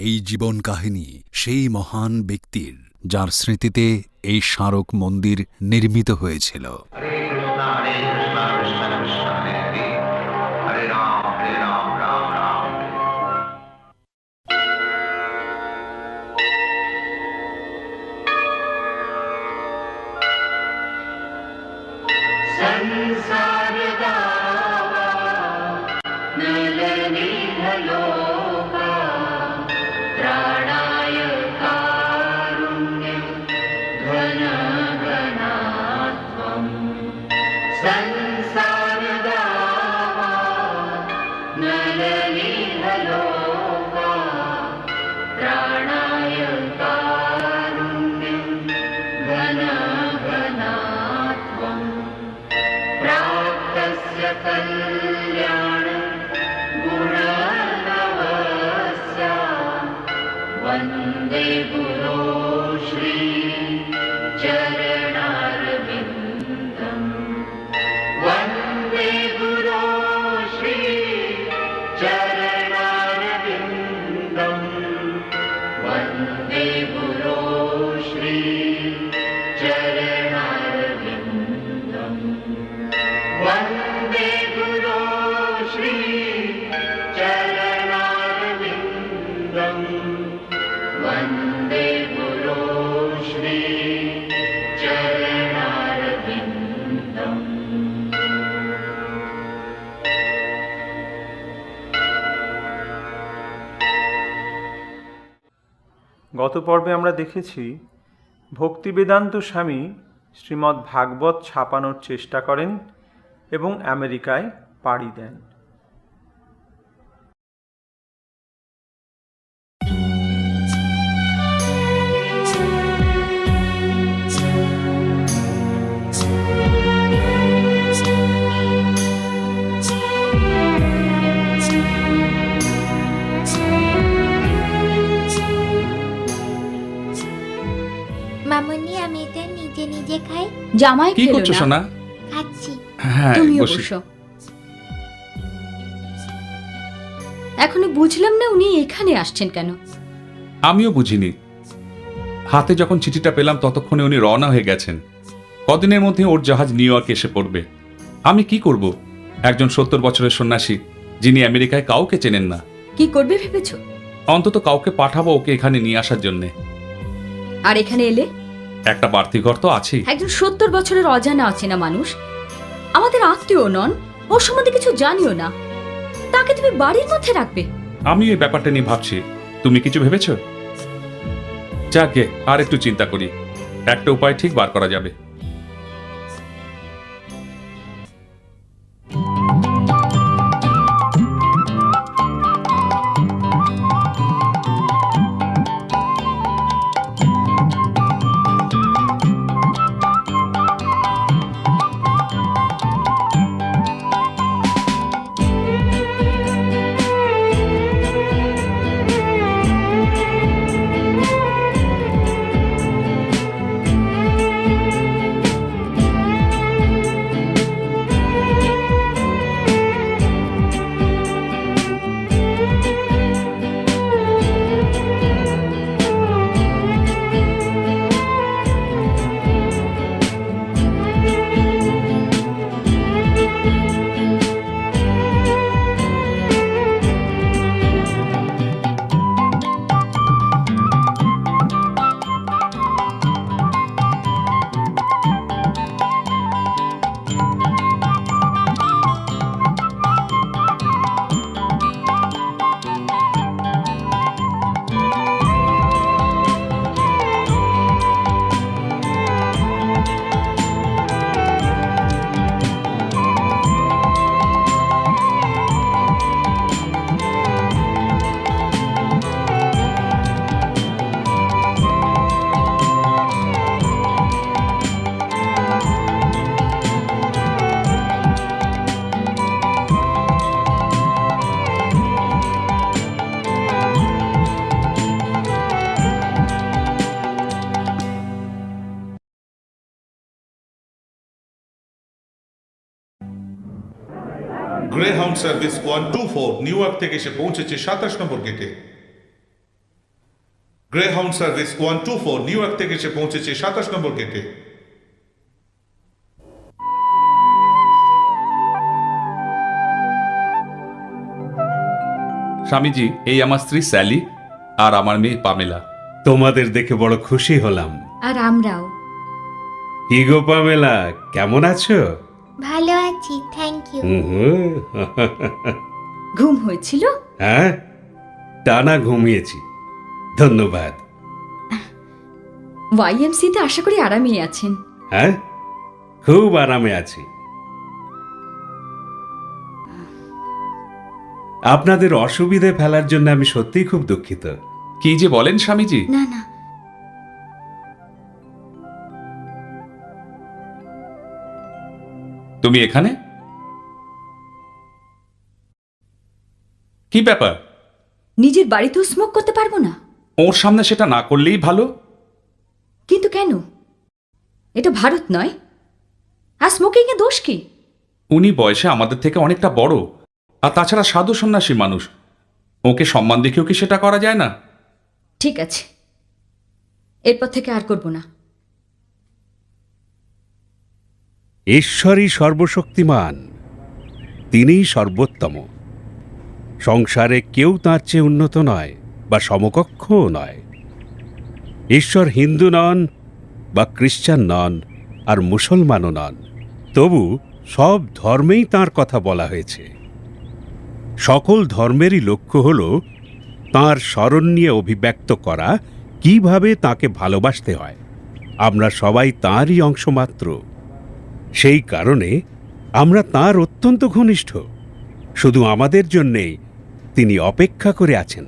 এই জীবন কাহিনী সেই মহান ব্যক্তির, যার স্মৃতিতে এই স্মারক মন্দির নির্মিত হয়েছিল। वन्दे गुरो श्री चरणारविन्दम् वन्दे गुरो श्री चरणारविन्दम् वन्दे गुरो श्री चरणारविन्दम् वन्दे गुरो श्री चरणारविन्दम् वन्दे गुरो श्री चरणारविन्दम्। গত পর্বে আমরা দেখেছি ভক্তিবেদান্ত স্বামী শ্রীমদ্ ভাগবত ছাপানোর চেষ্টা করেন এবং আমেরিকায় পাড়ি দেন। মামুনি, আমি এটা নিজে নিজে খাই। জামাই কি খেলো করছো না? সোনা? খাচ্ছি। হ্যাঁ, তুমিও বসি। বসো। এখনো বুঝলাম না উনি এখানে আসছেন কেন। আমিও বুঝিনি। হাতে যখন চিঠিটা পেলাম ততক্ষণে উনি রওনা হয়ে গেছেন। কদিনের মধ্যে ওর জাহাজ নিউ ইয়র্কে এসে পড়বে। আমি কি করব? একজন 70 বছরের সন্ন্যাসী যিনি আমেরিকায় কাউকে চেনেন না। কি করবে ভেবেছো? অন্তত কাউকে পাঠাবো ওকে এখানে নিয়ে আসার জন্য। আর এখানে এলে একটা বাড়তি ঘর তো আছেই। একজন 70 বছরের অজানা অচেনা মানুষ, আমাদের আত্মীয় নন, ওর সম্বন্ধে কিছু জানিও না, তাকে তুমি বাড়ির মধ্যে রাখবে? আমি এই ব্যাপারটা নিয়ে ভাবছি। তুমি কিছু ভেবেছো? যাকে আর একটু চিন্তা করি, একটা উপায় ঠিক বার করা যাবে। গ্রেহাউন্ড সার্ভিস 124 নিউ ইয়র্ক থেকে এসে পৌঁছেছে 27 নম্বর গেটে। গ্রেহাউন্ড সার্ভিস 124 নিউ ইয়র্ক থেকে এসে পৌঁছেছে 27 নম্বর গেটে। স্বামীজি, এই আমার স্ত্রী স্যালি আর আমার মেয়ে পামেলা। তোমাদের দেখে বড় খুশি হলাম। আর আমরাও। কি গো পামেলা, কেমন আছো? ভালো আছি, থ্যাংক ইউ। হুম, ঘুম হয়েছিল? হ্যাঁ, টানা ঘুমিয়েছি, ধন্যবাদ। YMCA তে আশা করি আরামেই আছেন। হ্যাঁ, খুব আরামে আছি। আপনাদের অসুবিধে ফেলার জন্য আমি সত্যিই খুব দুঃখিত। কি যে বলেন স্বামীজি। না না, তুমি এখানে? কি ব্যাপার? নিজের বাড়িতেও স্মোক করতে পারবো না? ওর সামনে সেটা না করলেই ভালো। কিন্তু কেন? এটা ভারত নয়। আর স্মোকিং এ দোষ কি? উনি বয়সে আমাদের থেকে অনেকটা বড়, আর তাছাড়া সাধু সন্ন্যাসী মানুষ। ওকে সম্মান দেখেও কি সেটা করা যায় না? ঠিক আছে, এরপর থেকে আর করব না। ঈশ্বরই সর্বশক্তিমান, তিনিই সর্বোত্তম। সংসারে কেউ তাঁর চেয়ে উন্নত নয় বা সমকক্ষও নয়। ঈশ্বর হিন্দু নন বা খ্রিস্টান নন, আর মুসলমানও নন। তবু সব ধর্মেই তাঁর কথা বলা হয়েছে। সকল ধর্মেরই লক্ষ্য হল তাঁর স্মরণ নিয়ে অভিব্যক্ত করা কিভাবে তাঁকে ভালোবাসতে হয়। আমরা সবাই তাঁরই অংশ মাত্র। সেই কারণে আমরা তাঁর অত্যন্ত ঘনিষ্ঠ। শুধু আমাদের জন্যেই তিনি অপেক্ষা করে আছেন।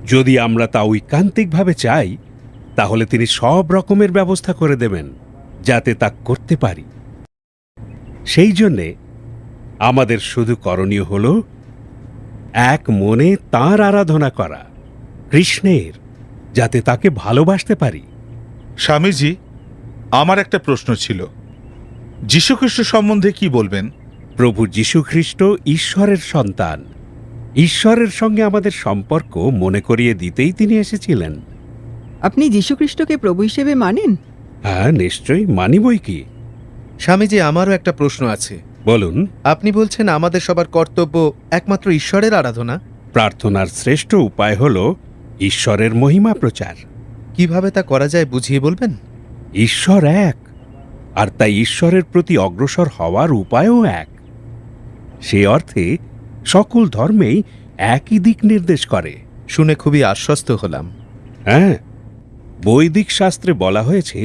যদি আমরা তা ঐকান্তিকভাবে চাই, তাহলে তিনি সব রকমের ব্যবস্থা করে দেবেন যাতে তা করতে পারি। সেই জন্যে আমাদের শুধু করণীয় হল এক মনে তাঁর আরাধনা করা, কৃষ্ণের, যাতে তাকে ভালোবাসতে পারি। স্বামীজি, আমার একটা প্রশ্ন ছিল, যীশুখ্রিস্ট সম্বন্ধে কি বলবেন? প্রভু যীশুখ্রিস্ট ঈশ্বরের সন্তান। ঈশ্বরের সঙ্গে আমাদের সম্পর্ক মনে করিয়ে দিতেই তিনি এসেছিলেন। আপনি যীশুখ্রিস্টকে প্রভু হিসেবে মানেন? হ্যাঁ, নিশ্চয়ই মানি। বই কি? স্বামীজি, আমারও একটা প্রশ্ন আছে। বলুন। আপনি বলছেন আমাদের সবার কর্তব্য একমাত্র ঈশ্বরের আরাধনা। প্রার্থনার শ্রেষ্ঠ উপায় হল ঈশ্বরের মহিমা প্রচার। কিভাবে তা করা যায় বুঝিয়ে বলবেন? ঈশ্বর এক, আর তাই ঈশ্বরের প্রতি অগ্রসর হওয়ার উপায়ও এক। সে অর্থে সকল ধর্মেই একই দিক নির্দেশ করে। শুনে খুবই আশ্বস্ত হলাম। হ্যাঁ, বৈদিক শাস্ত্রে বলা হয়েছে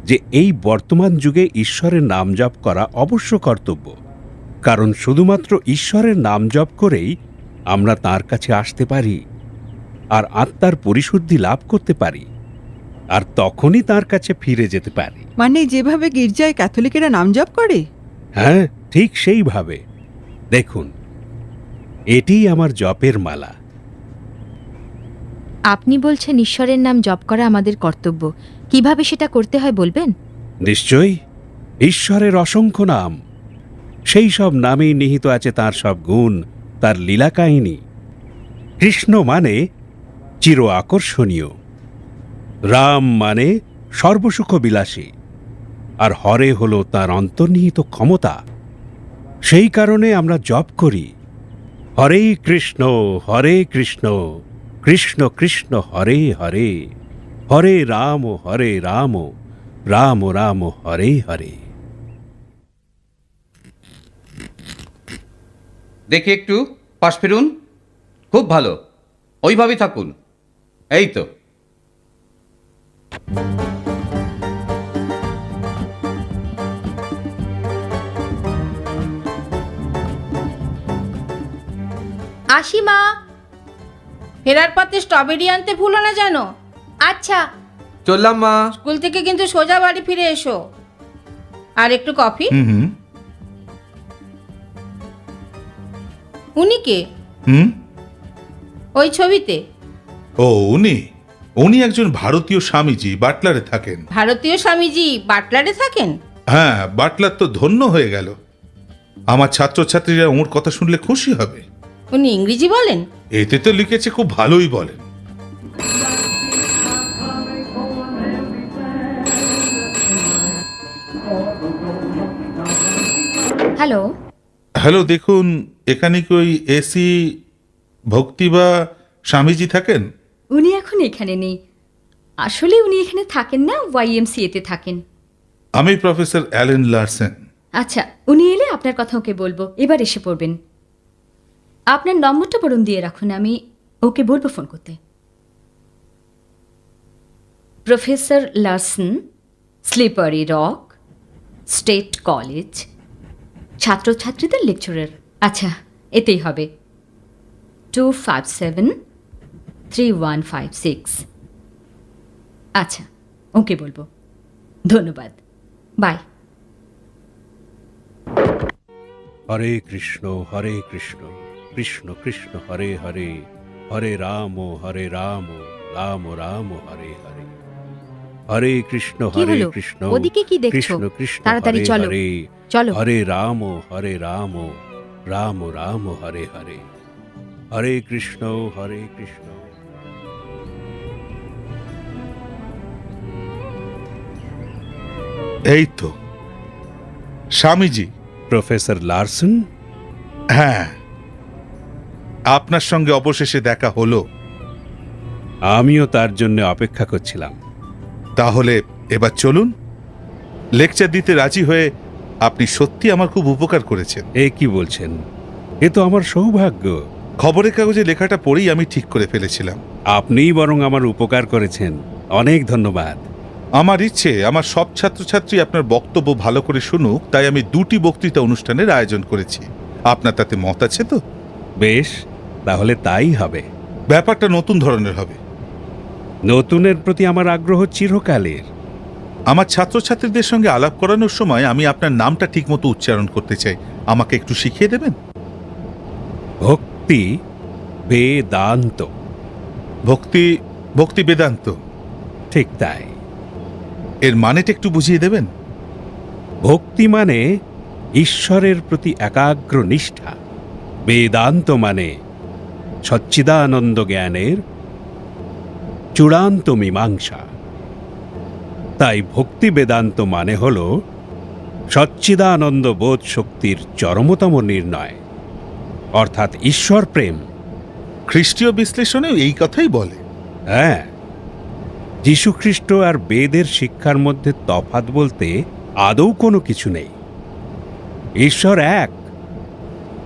যে এই বর্তমান যুগে ঈশ্বরের নাম জপ করা অবশ্য কর্তব্য। কারণ শুধুমাত্র ঈশ্বরের নাম জপ করেই আমরা তাঁর কাছে আসতে পারি আর আত্মার পরিশুদ্ধি লাভ করতে পারি, আর তখনই তাঁর কাছে ফিরে যেতে পারি। মানে যেভাবে গির্জায় ক্যাথলিকেরা নাম জপ করে? হ্যাঁ, ঠিক সেইভাবে। দেখুন, এটিই আমার জপের মালা। আপনি বলছেন ঈশ্বরের নাম জপ করা আমাদের কর্তব্য। কিভাবে সেটা করতে হয় বলবেন? নিশ্চয়ই। ঈশ্বরের অসংখ্য নাম, সেই সব নামেই নিহিত আছে তার সব গুণ, তার লীলা কাহিনী। কৃষ্ণ মানে চির আকর্ষণীয়, রাম মানে সর্বসুখ বিলাসী, আর হরে হল তার অন্তর্নিহিত ক্ষমতা। সেই কারণে আমরা জপ করি, হরে কৃষ্ণ কৃষ্ণ কৃষ্ণ হরে হরে, হরে রাম রাম রাম হরে হরে। দেখি একটু পাশ ফিরুন। খুব ভালো, ওইভাবেই থাকুন। এই তো। আসি মা। ফেরার পথে স্ট্রবেরি আনতে ভুলো না যেন। আচ্ছা। চললাম মা। স্কুল থেকে কিন্তু সোজা বাড়ি ফিরে এসো। আর একটু কফি। হুম। উনি কে? ওই ছবিতে? ও, উনি একজন ভারতীয় স্বামীজি, বাটলারে থাকেন। ভারতীয় স্বামীজি বাটলারে থাকেন? হ্যাঁ, বাটলার তো ধন্য হয়ে গেল। আমার ছাত্রছাত্রীরা ওর কথা শুনলে খুশি হবে। উনি ইংরেজি বলেন? এতে তো লিখেছে খুব ভালোই বলেন। হ্যালো। হ্যালো, দেখুন এখানে কি ওই এসি ভক্তি বা স্বামীজি থাকেন? উনি এখন এখানে নেই। আসলে উনি এখানে থাকেন না, YMCA-তে থাকেন। আমি প্রফেসর অ্যালেন লারসেন। আচ্ছা, উনি এলে আপনার কথা ওকে বলবো। এবার এসে পড়বেন। আপনার নম্বরটা বরং দিয়ে রাখুন, আমি ওকে বলবো ফোন করতে। Professor Larson, slippery rock, state college, ছাত্রছাত্রীদের লেকচারার। আচ্ছা, এতেই হবে। 2573156। আচ্ছা, ওকে বলবো। ধন্যবাদ, বাই। হরে কৃষ্ণ কৃষ্ণ কৃষ্ণ হরে হরে, হরে রাম রাম রাম হরে হরে, হরে কৃষ্ণ কি হলো? কৃষ্ণ ওদিকে কি দেখছো? কৃষ্ণ কৃষ্ণ তাড়াতাড়ি হরে চলো, হরে, চলো। হরে রাম রাম রাম হরে হরে, হরে কৃষ্ণ কৃষ্ণ। এই তো স্বামীজি। Professor Larson? হ্যাঁ, আপনার সঙ্গে অবশেষে দেখা হলো। আমিও তার জন্য অপেক্ষা করছিলাম। তাহলে এবার চলুন। লেকচার দিতে রাজি হয়ে আপনি সত্যি আমার খুব উপকার করেছেন। এ কি বলছেন? এ তো আমার সৌভাগ্য। খবরের কাগজে লেখাটা পড়েই আমি ঠিক করে ফেলেছিলাম। আপনিই বরং আমার উপকার করেছেন। অনেক ধন্যবাদ। আমার ইচ্ছে আমার সব ছাত্রছাত্রী আপনার বক্তব্য ভালো করে শুনুক, তাই আমি 2টি বক্তৃতা অনুষ্ঠানের আয়োজন করেছি। আপনার তাতে মত আছে তো? বেশ, তাহলে তাই হবে। ব্যাপারটা নতুন ধরনের হবে। নতুনের প্রতি আমার আগ্রহ চিরকালের। আমার ছাত্রছাত্রীদের সঙ্গে আলাপ করানোর সময় আমি আপনার নামটা ঠিকমতো উচ্চারণ করতে চাই। আমাকে একটু শিখিয়ে দেবেন? ভক্তি বেদান্ত। ভক্তি বেদান্ত? ঠিক তাই। এর মানেটা একটু বুঝিয়ে দেবেন? ভক্তি মানে ঈশ্বরের প্রতি একাগ্র নিষ্ঠা, বেদান্ত মানে সচ্চিদানন্দ জ্ঞানের চূড়ান্ত মীমাংসা। তাই ভক্তি বেদান্ত মানে হল সচ্চিদানন্দ বোধ শক্তির চরমতম নির্ণয়, অর্থাৎ ঈশ্বর প্রেম। খ্রিস্টীয় বিশ্লেষণেও এই কথাই বলে। হ্যাঁ, যীশুখ্রিস্ট আর বেদের শিক্ষার মধ্যে তফাৎ বলতে আদৌ কোনো কিছু নেই। ঈশ্বর এক।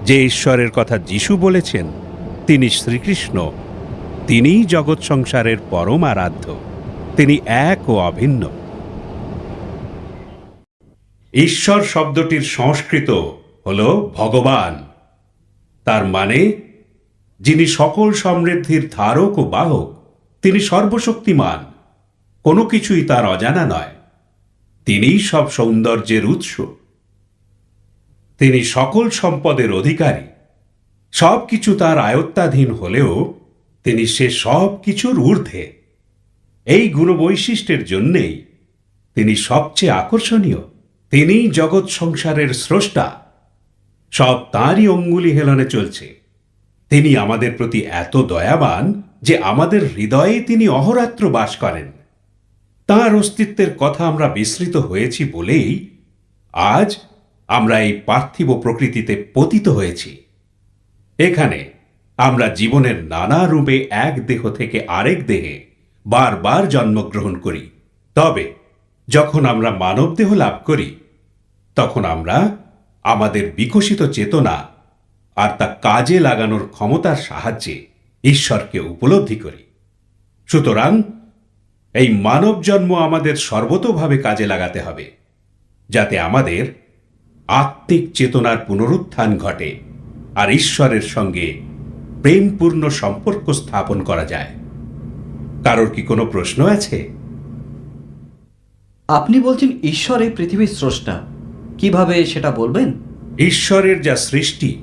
যে ঈশ্বরের কথা যীশু বলেছেন তিনি শ্রীকৃষ্ণ, তিনিই জগৎ সংসারের পরম আরাধ্য। তিনি এক ও অভিন্ন। ঈশ্বর শব্দটির সংস্কৃত হল ভগবান। তার মানে যিনি সকল সমৃদ্ধির ধারক ও বাহক। তিনি সর্বশক্তিমান, কোনো কিছুই তার অজানা নয়। তিনিই সব সৌন্দর্যের উৎস। তিনি সকল সম্পদের অধিকারী। সব কিছু তার আয়ত্তাধীন হলেও তিনি সে সব কিছুর ঊর্ধ্বে। এই গুণবৈশিষ্ট্যের জন্যেই তিনি সবচেয়ে আকর্ষণীয়। তিনিই জগৎ সংসারের স্রষ্টা। সব তাঁরই অঙ্গুলি হেলনে চলছে। তিনি আমাদের প্রতি এত দয়াবান যে আমাদের হৃদয়ে তিনি অহরাত্র বাস করেন। তাঁর অস্তিত্বের কথা আমরা বিস্মৃত হয়েছি বলেই আজ আমরা এই পার্থিব প্রকৃতিতে পতিত হয়েছি। এখানে আমরা জীবনের নানা রূপে এক দেহ থেকে আরেক দেহে বারবার জন্মগ্রহণ করি। তবে যখন আমরা মানব দেহ লাভ করি তখন আমরা আমাদের বিকশিত চেতনা আর তা কাজে লাগানোর ক্ষমতার সাহায্যে ঈশ্বরকে উপলব্ধি করি। সুতরাং এই মানব জন্ম আমাদের সর্বতোভাবে কাজে লাগাতে হবে, যাতে আমাদের আত্মিক চেতনার পুনরুত্থান ঘটে আর ঈশ্বরের সঙ্গে প্রেমপূর্ণ সম্পর্ক স্থাপন করা যায়। কারোর কি কোনো প্রশ্ন আছে? আপনি বলছেন ঈশ্বর এই পৃথিবীর স্রষ্টা, কিভাবে সেটা বলবেন? ঈশ্বরের যা সৃষ্টি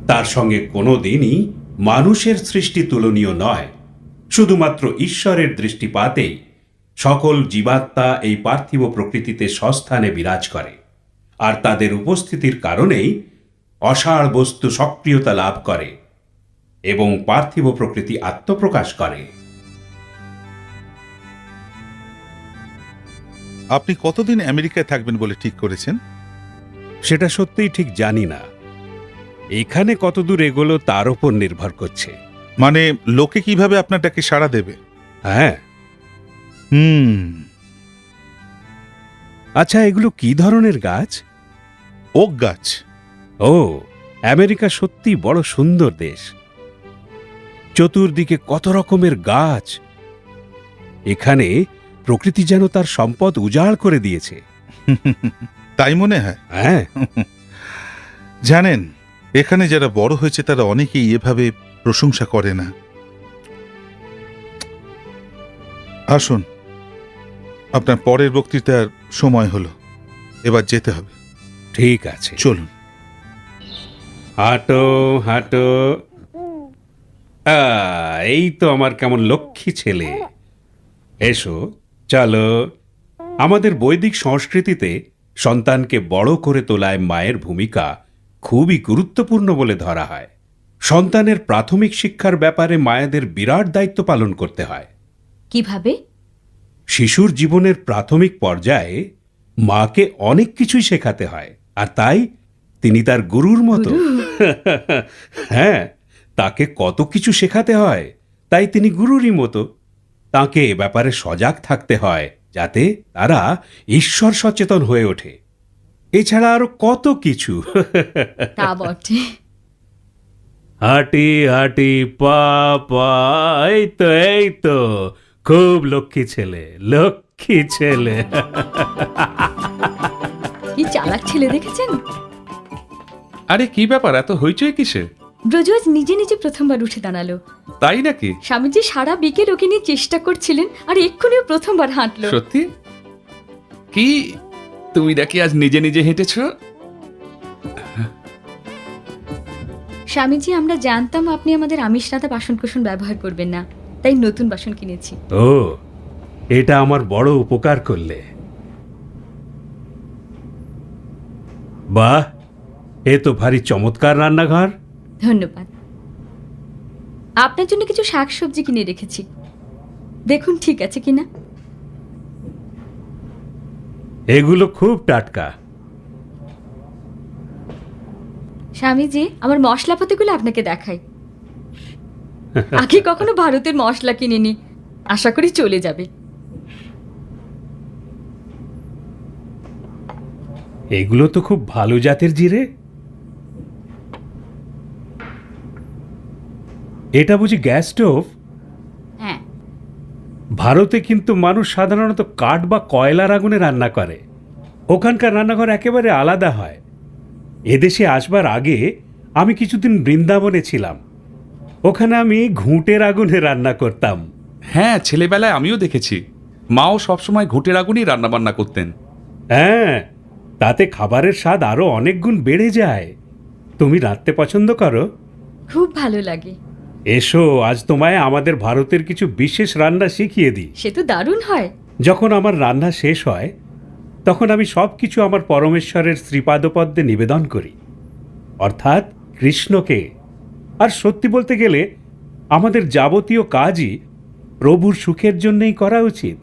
তার সঙ্গে কোনোদিনই মানুষের সৃষ্টি তুলনীয় নয়। শুধুমাত্র ঈশ্বরের দৃষ্টিপাতেই সকল জীবাত্মা এই পার্থিব প্রকৃতিতে সস্থানে বিরাজ করে, আর তাদের উপস্থিতির কারণেই অসাড় বস্তু সক্রিয়তা লাভ করে এবং পার্থিব প্রকৃতি আত্মপ্রকাশ করে। আপনি কতদিন আমেরিকায় থাকবেন বলে ঠিক করেছেন? সেটা সত্যিই ঠিক জানি না। এখানে কতদূর এগোলো তার উপর নির্ভর করছে। মানে লোকে কিভাবে আপনারটাকে সাড়া দেবে? হ্যাঁ। আচ্ছা, এগুলো কি ধরনের গাছ? ওক গাছ। ও, আমেরিকা সত্যি বড় সুন্দর দেশ। চতুর্দিকে কত রকমের গাছ। এখানে প্রকৃতি যেন তার সম্পদ উজাড় করে দিয়েছে। তাই মনে হয়? হ্যাঁ। জানেন, এখানে যারা বড় হয়েছে তারা অনেকেই এভাবে প্রশংসা করে না। আসুন, আপনার পরের বক্তৃতার সময় হলো, এবার যেতে হবে। ঠিক আছে, চলুন। হাঁটো হাঁটো। এই তো আমার কেমন লক্ষ্মী ছেলে। এসো, চলো। আমাদের বৈদিক সংস্কৃতিতে সন্তানকে বড় করে তোলায় মায়ের ভূমিকা খুবই গুরুত্বপূর্ণ বলে ধরা হয়। সন্তানের প্রাথমিক শিক্ষার ব্যাপারে মায়েদের বিরাট দায়িত্ব পালন করতে হয়। কিভাবে? শিশুর জীবনের প্রাথমিক পর্যায়ে মাকে অনেক কিছুই শেখাতে হয়, আর তাই তিনি তার গুরুর মতো। হ্যাঁ, তাকে কত কিছু শেখাতে হয়, তাই তিনি গুরুরই মতো। তাকে এ ব্যাপারে সজাগ থাকতে হয় যাতে তারা ঈশ্বর সচেতন হয়ে ওঠে। এছাড়া আরো কত কিছু। তা বটে। হাঁটি হাঁটি পা পা। এই তো খুব লক্ষ্মী ছেলে, লক্ষ্মী ছেলে। কি চালাক ছেলে দেখেছেন? আরে কি ব্যাপার, এত হইচই কিসে? ব্রজ আজ নিজে নিজে প্রথমবার উঠে দাঁড়ালো। তাই নাকি? স্বামীজি সারা বিকেল ওকে নিয়ে চেষ্টা করছিলেন, আর এক্ষুনি প্রথমবার হাঁটলো। সত্যি? কি তুমি নাকি আজ নিজে নিজে হেঁটেছ? স্বামীজি, আমরা জানতাম আপনি আমাদের আমিষ রাঁধা বাসনকোসন ব্যবহার করবেন না, তাই নতুন বাসন কিনেছি। ও, এটা আমার বড় উপকার করলে। বাহ, এ তো ভারী চমৎকার রান্নাঘর। ধন্যবাদ। আপনার জন্য কিছু শাকসবজি কিনে রেখেছি, দেখুন ঠিক আছে কিনা। এগুলো খুব টাটকা। স্বামীজি, আমার মশলাপাতিগুলো আপনাকে দেখাই। আগে কখনো ভারতের মশলা কিনিনি, আশা করি চলে যাবে। এগুলো তো খুব ভালো জাতের জিরে। এটা বুঝি গ্যাস স্টোভ? হ্যাঁ। ভারতে কিন্তু মানুষ সাধারণত কাঠ বা কয়লার আগুনে রান্না করে। ওখানকার রান্নাঘর একেবারে আলাদা হয়। এদেশে আসবার আগে আমি কিছুদিন বৃন্দাবনে ছিলাম। ওখানে আমি ঘুঁটের আগুনে রান্না করতাম। হ্যাঁ, ছেলেবেলায় আমিও দেখেছি মাও সবসময় ঘুঁটের আগুনেই রান্না বান্না করতেন। হ্যাঁ, তাতে খাবারের স্বাদ আরো অনেক গুণ বেড়ে যায়। তুমি রাঁধতে পছন্দ করো? খুব ভালো লাগে। এসো, আজ তোমায় আমাদের ভারতের কিছু বিশেষ রান্না শিখিয়ে দিই। সে তো দারুণ হয়। যখন আমার রান্না শেষ হয় তখন আমি সবকিছু আমার পরমেশ্বরের শ্রীপাদপদ্মে নিবেদন করি, অর্থাৎ কৃষ্ণকে। আর সত্যি বলতে গেলে আমাদের যাবতীয় কাজই প্রভুর সুখের জন্যই করা উচিত,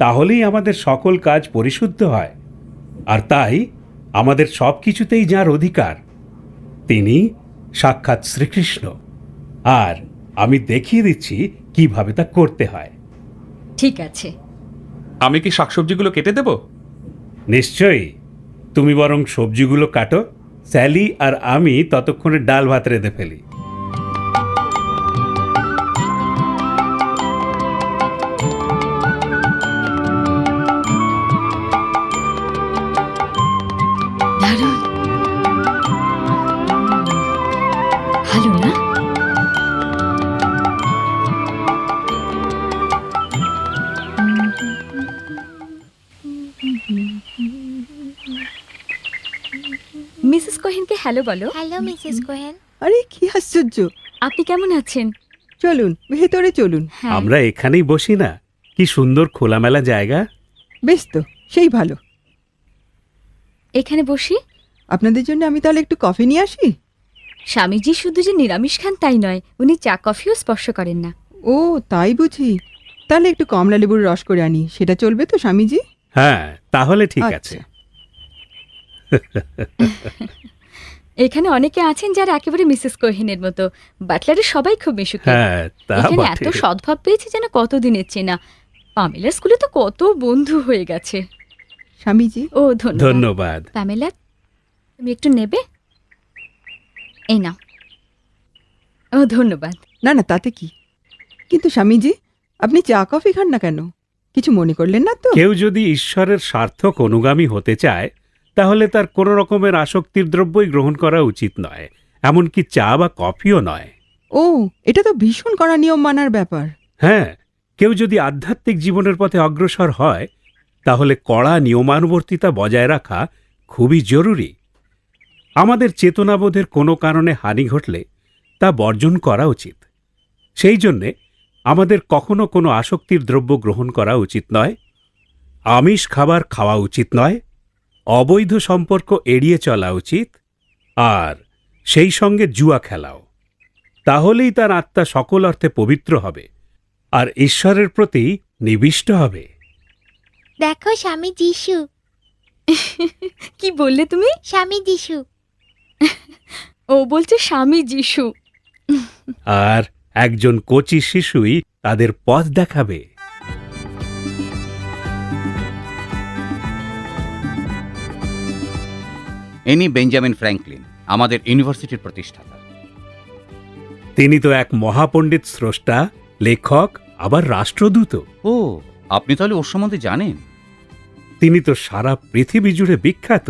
তাহলেই আমাদের সকল কাজ পরিশুদ্ধ হয়। আর তাই আমাদের সব কিছুতেই যার অধিকার, তিনি সাক্ষাৎ শ্রীকৃষ্ণ। আর আমি দেখিয়ে দিচ্ছি কিভাবে তা করতে হয়। ঠিক আছে। আমি কি শাকসবজিগুলো কেটে দেব? নিশ্চয়ই। তুমি বরং সবজিগুলো কাটো, স্যালি আর আমি ততক্ষণে ডাল ভাত রেঁধে ফেলি। দারুণ, ভালো না? মিসেস কোহেনকে হ্যালো বলো। Hello Mrs Cohen. আরে কি আশ্চর্য! আপনি কেমন আছেন? চলুন ভেতরে চলুন। হ্যাঁ। আমরা এখানেই বসি না? কি সুন্দর খোলামেলা জায়গা। বেশ তো, সেই ভালো। এখানে বসি? আপনাদের জন্য আমি তাহলে একটু কফি নিয়ে আসি। স্বামীজি শুধু যে নিরামিষ খান তাই নয়, উনি চা কফিও স্পর্শ করেন না। ও তাই বুঝি। তাহলে একটু কমলা লেবুর রস করে আনি, সেটা চলবে তো স্বামীজি? হ্যাঁ, তাহলে ঠিক আছে। এখানে অনেকে আছেন যারা একেবারে মিসেস কোহেনের মতো, বাটলারের সবাই খুব মিশুকে। হ্যাঁ, তা এখানে এত বটে। সদ্ভাব পেয়েছি যেন কতদিনের চেনা। পামেলার স্কুলে তো কত বন্ধু হয়ে গেছে। স্বামীজি। ও ধন্যবাদ। ধন্যবাদ। পামেলা, তুমি একটু নেবে? এই নাও। ও ধন্যবাদ। না না, তাতে কি, কিন্তু স্বামীজি আপনি চা কফি খান না কেন? কিছু মনে করলেন না তো? কেউ যদি ঈশ্বরের সার্থক অনুগামী হতে চায় তাহলে তার কোনো রকমের আসক্তির দ্রব্যই গ্রহণ করা উচিত নয়, এমনকি চা বা কফিও নয়। ও, এটা তো ভীষণ কড়া নিয়ম মানার ব্যাপার। হ্যাঁ, কেউ যদি আধ্যাত্মিক জীবনের পথে অগ্রসর হয় তাহলে কড়া নিয়মানুবর্তিতা বজায় রাখা খুবই জরুরি। আমাদের চেতনাবোধের কোনো কারণে হানি ঘটলে তা বর্জন করা উচিত। সেই জন্যে আমাদের কখনো কোনো আসক্তির দ্রব্য গ্রহণ করা উচিত নয়, আমিষ খাবার খাওয়া উচিত নয়, অবৈধ সম্পর্ক এড়িয়ে চলা উচিত, আর সেই সঙ্গে জুয়া খেলাও। তাহলেই তার আত্মা সকল অর্থে পবিত্র হবে আর ঈশ্বরের প্রতি নিবিষ্ট হবে। দেখো স্বামী যিশু। কি বললে তুমি? স্বামী যিশু। ও বলছে স্বামী যিশু। আর একজন কচি শিশুই তাদের পথ দেখাবে। ইনি বেঞ্জামিন ফ্র্যাঙ্কলিন, আমাদের ইউনিভার্সিটির প্রতিষ্ঠাতা। তিনি তো এক মহাপণ্ডিত, স্রষ্টা, লেখক, আবার রাষ্ট্রদূত। ও, আপনি তাহলে ওর সম্বন্ধে জানেন? তিনি তো সারা পৃথিবী জুড়ে বিখ্যাত।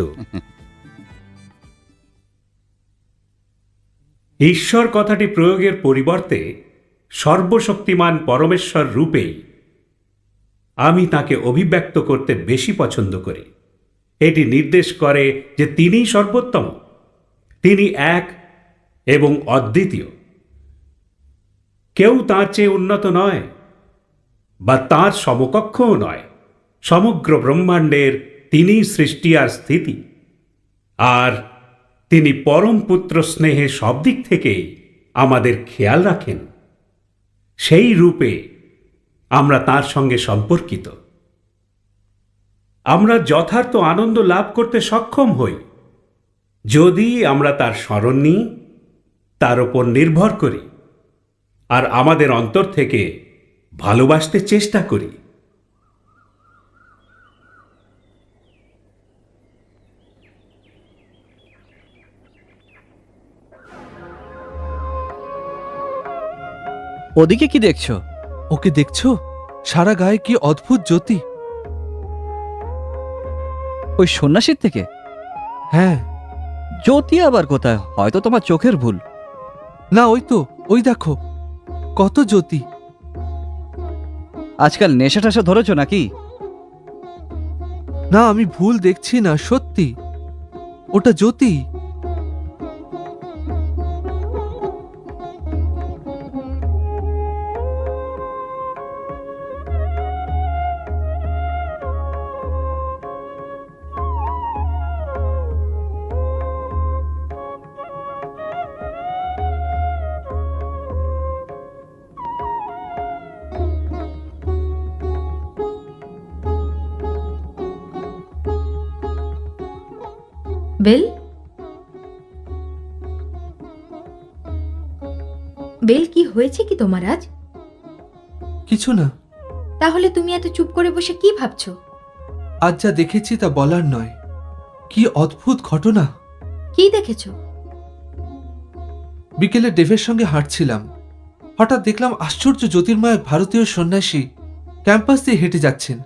ঈশ্বর কথাটি প্রয়োগের পরিবর্তে সর্বশক্তিমান পরমেশ্বর রূপেই আমি তাকে অভিব্যক্ত করতে বেশি পছন্দ করি। এটি নির্দেশ করে যে তিনিই সর্বোত্তম, তিনি এক এবং অদ্বিতীয়। কেউ তাঁর চেয়ে উন্নত নয় বা তাঁর সমকক্ষও নয়। সমগ্র ব্রহ্মাণ্ডের তিনিই সৃষ্টি আর স্থিতি, আর তিনি পরম পুত্র স্নেহে সব দিক থেকেই আমাদের খেয়াল রাখেন। সেই রূপে আমরা তাঁর সঙ্গে সম্পর্কিত। আমরা যথার্থ আনন্দ লাভ করতে সক্ষম হই যদি আমরা তার স্মরণ নিই, তার উপর নির্ভর করি আর আমাদের অন্তর থেকে ভালোবাসতে চেষ্টা করি। ওদিকে কি দেখছো? ওকে দেখছো? সারা গায়ে কি অদ্ভুত জ্যোতি। ওই সন্ন্যাসীর থেকে? হ্যাঁ। জ্যোতি আবার কোথায়? হয়তো তোমার চোখের ভুল। না, ওই তো, ওই দেখো কত জ্যোতি। আজকাল নেশা টেশা ধরেছো নাকি? না, আমি ভুল দেখছি না, সত্যি ওটা জ্যোতি। বেল, বেল, কি হয়েছে কি তোমার আজ? কিছু না। তাহলে তুমি এত চুপ করে বসে কি ভাবছো? আজ যা দেখেছি তা বলার নয়। কি অদ্ভুত ঘটনা। কি দেখেছো? বিকেলে ডেভের সঙ্গে হাঁটছিলাম, হঠাৎ দেখলাম আশ্চর্য জ্যোতির্ময় এক ভারতীয় সন্ন্যাসী ক্যাম্পাস দিয়ে হেঁটে যাচ্ছেন।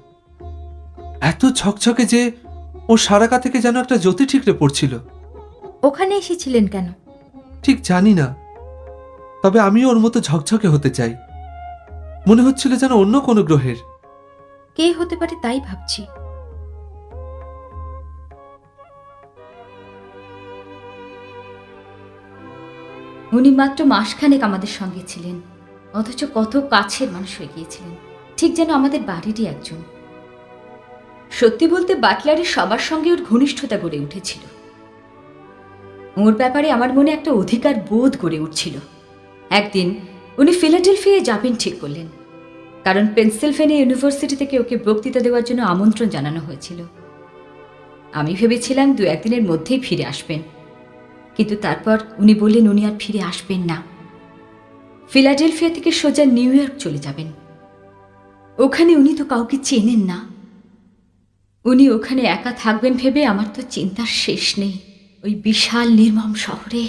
এত ছকছকে যে ও সারা গা থেকে যেন একটা জ্যোতি ঠিকরে পড়ছিল। ওখানে এসেছিলেন কেন? ঠিক জানি না, তবে আমিও ওর মতো ঝকঝকে হতে চাই। মনে হচ্ছিল যেন অন্য কোনো গ্রহের। কে হতে পারে তাই ভাবছি। উনি মাত্র মাসখানেক আমাদের সঙ্গে ছিলেন, অথচ কত কাছের মানুষ হয়ে গিয়েছিলেন, ঠিক যেন আমাদের বাড়িরই একজন। সত্যি বলতে বাটলারের সবার সঙ্গে ওর ঘনিষ্ঠতা গড়ে উঠেছিল। ওর ব্যাপারে আমার মনে একটা অধিকার বোধ গড়ে উঠছিল। একদিন উনি ফিলাডেলফিয়ায় যাবেন ঠিক করলেন, কারণ পেনসিলভেনিয়া ইউনিভার্সিটি থেকে ওকে বক্তৃতা দেওয়ার জন্য আমন্ত্রণ জানানো হয়েছিল। আমি ভেবেছিলাম 2-1 দিনের মধ্যেই ফিরে আসবেন, কিন্তু তারপর উনি বললেন উনি আর ফিরে আসবেন না। ফিলাডেলফিয়া থেকে সোজা নিউ ইয়র্ক চলে যাবেন। ওখানে উনি তো কাউকে চেনেন না। উনি ওখানে একা থাকবেন ভেবে আমার তো চিন্তার শেষ নেই, ওই বিশাল নির্মম শহরে।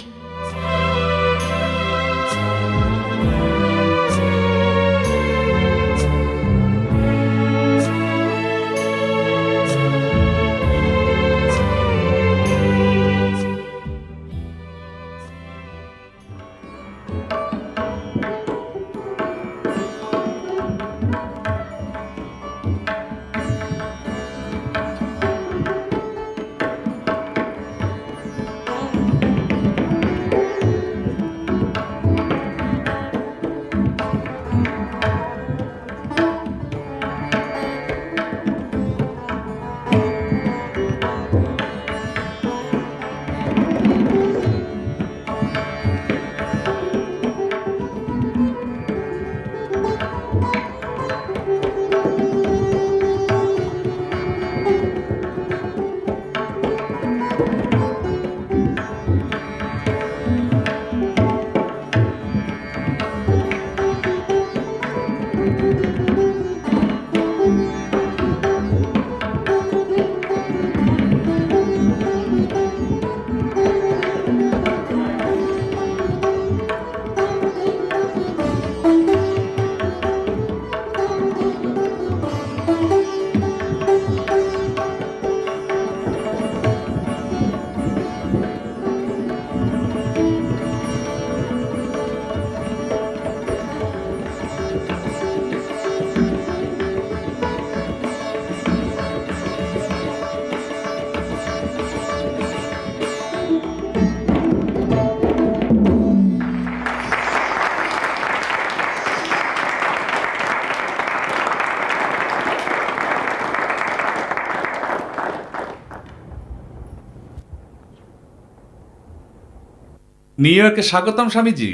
নিউ ইয়র্কে স্বাগতম স্বামীজি।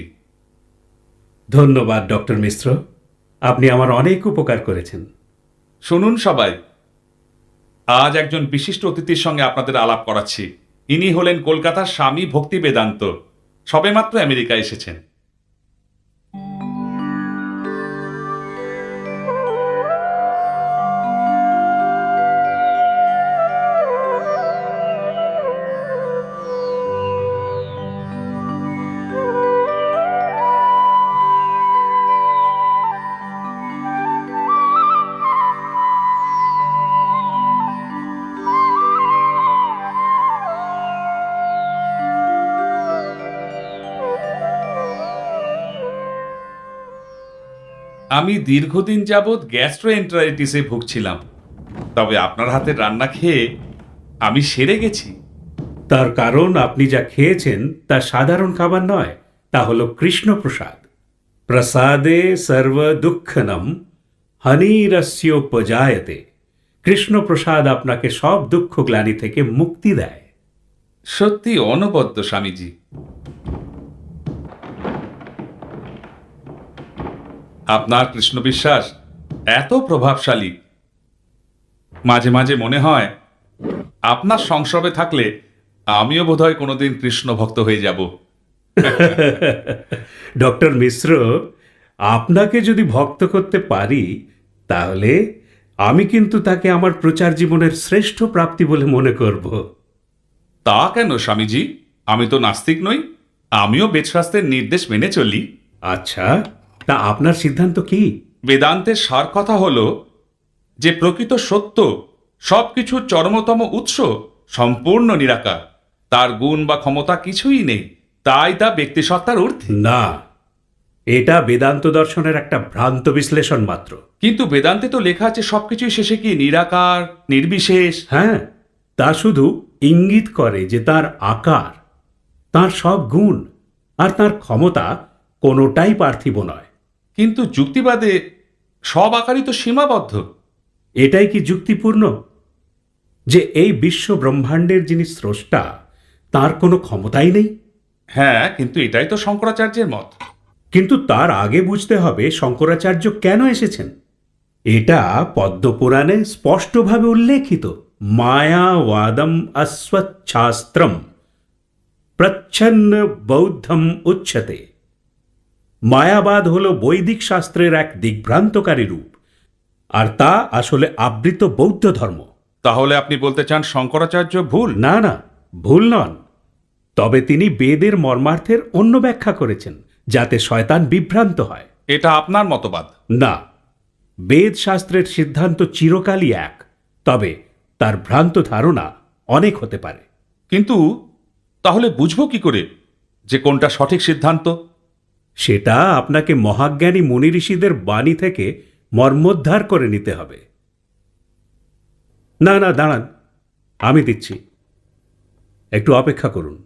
ধন্যবাদ ডক্টর মিশ্র, আপনি আমার অনেক উপকার করেছেন। শুনুন সবাই, আজ একজন বিশিষ্ট অতিথির সঙ্গে আপনাদের আলাপ করাচ্ছি। ইনি হলেন কলকাতার স্বামী ভক্তি বেদান্ত, সবেমাত্র আমেরিকা এসেছেন। আমি দীর্ঘদিন যাবৎ গ্যাস্ট্রোএন্টারাইটিসে ভুগছিলাম, তবে আপনার হাতের রান্না খেয়ে আমি সেরে গেছি। তার কারণ আপনি যা খেয়েছেন তা সাধারণ খাবার নয়, তা হলো কৃষ্ণপ্রসাদ। প্রসাদে সর্ব দুঃখনম হানিরস্যোপজায়তে। কৃষ্ণপ্রসাদ আপনাকে সব দুঃখ গ্লানি থেকে মুক্তি দেয়। সত্যি অনবদ্য স্বামীজি। আপনার কৃষ্ণ বিশ্বাস এত প্রভাবশালী, মাঝে মাঝে মনে হয় আপনার সংস্রবে থাকলে আমিও বোধহয় কোনোদিন কৃষ্ণ ভক্ত হয়ে যাব। ডক্টর মিশ্র, আপনাকে যদি ভক্ত করতে পারি তাহলে আমি কিন্তু তাকে আমার প্রচার জীবনের শ্রেষ্ঠ প্রাপ্তি বলে মনে করব। তা কেন স্বামীজি? আমি তো নাস্তিক নই, আমিও বেদশাস্ত্রের নির্দেশ মেনে চলি। আচ্ছা, তা আপনার সিদ্ধান্ত কি? বেদান্তের সার কথা হলো যে প্রকৃত সত্য সবকিছুর চরমতম উৎস সম্পূর্ণ নিরাকার, তার গুণ বা ক্ষমতা কিছুই নেই, তাই তা ব্যক্তিসত্তার ঊর্ধ্বে। না, এটা বেদান্ত দর্শনের একটা ভ্রান্ত বিশ্লেষণ মাত্র। কিন্তু বেদান্তে তো লেখা আছে সবকিছুই শেষে কি নিরাকার, নির্বিশেষ। হ্যাঁ, তা শুধু ইঙ্গিত করে যে তার আকার, তার সব গুণ আর তার ক্ষমতা কোনোটাই পার্থিব নয়। কিন্তু যুক্তিবাদে সব আকারই তো সীমাবদ্ধ। এটাই কি যুক্তিপূর্ণ যে এই বিশ্ব ব্রহ্মাণ্ডের যিনি স্রষ্টা তার কোনো ক্ষমতাই নেই? হ্যাঁ, কিন্তু এটাই তো শঙ্করাচার্যের মত। কিন্তু তার আগে বুঝতে হবে শঙ্করাচার্য কেন এসেছেন। এটা পদ্মপুরাণে স্পষ্টভাবে উল্লেখিত। মায়াবাদম অস্বচ্ছাস্ত্রম প্রচ্ছন্ন বৌদ্ধম উচ্যতে। মায়াবাদ হল বৈদিক শাস্ত্রের এক দিগ্ভ্রান্তকারী রূপ, আর তা আসলে আবৃত বৌদ্ধ ধর্ম। তাহলে আপনি বলতে চান শঙ্করাচার্য ভুল? না না, ভুল নন। তবে তিনি বেদের মর্মার্থের অন্য ব্যাখ্যা করেছেন, যাতে শয়তান বিভ্রান্ত হয়। এটা আপনার মতবাদ? না, বেদ শাস্ত্রের সিদ্ধান্ত চিরকালই এক, তবে তার ভ্রান্ত ধারণা অনেক হতে পারে। কিন্তু তাহলে বুঝবো কি করে যে কোনটা সঠিক সিদ্ধান্ত? সেটা আপনাকে মহাজ্ঞানী মুনি ঋষিদের বাণী থেকে মর্মোদ্ধার করে নিতে হবে। না না, দাঁড়ান, আমি দিচ্ছি, একটু অপেক্ষা করুন।